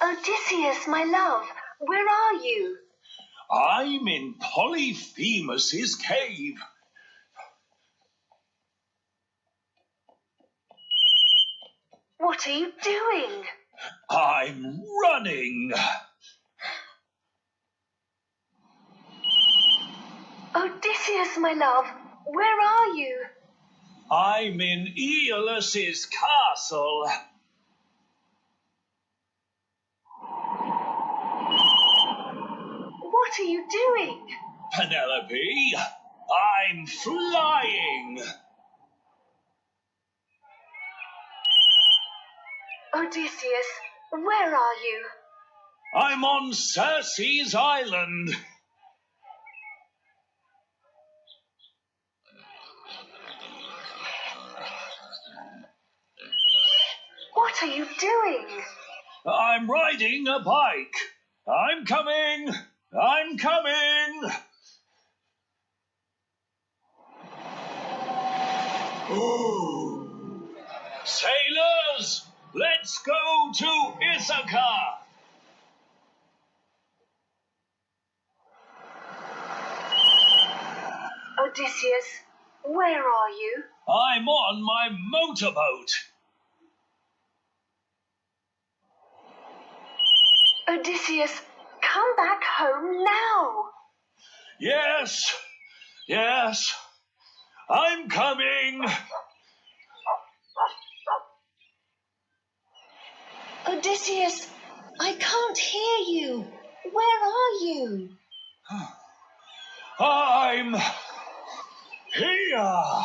Odysseus, my love, where are you? I'm in Polyphemus's cave. What are you doing? I'm running. Odysseus, my love, where are you? I'm in Aeolus's castle. What are you doing? Penelope, I'm flying. Odysseus, where are you? I'm on Circe's island. What are you doing? I'm riding a bike. I'm coming. I'm coming. Ooh. Sailors, let's go to Ithaca. Odysseus, where are you? I'm on my motorboat. Odysseus, come back home now. Yes, yes, I'm coming. Odysseus, I can't hear you. Where are you? I'm here.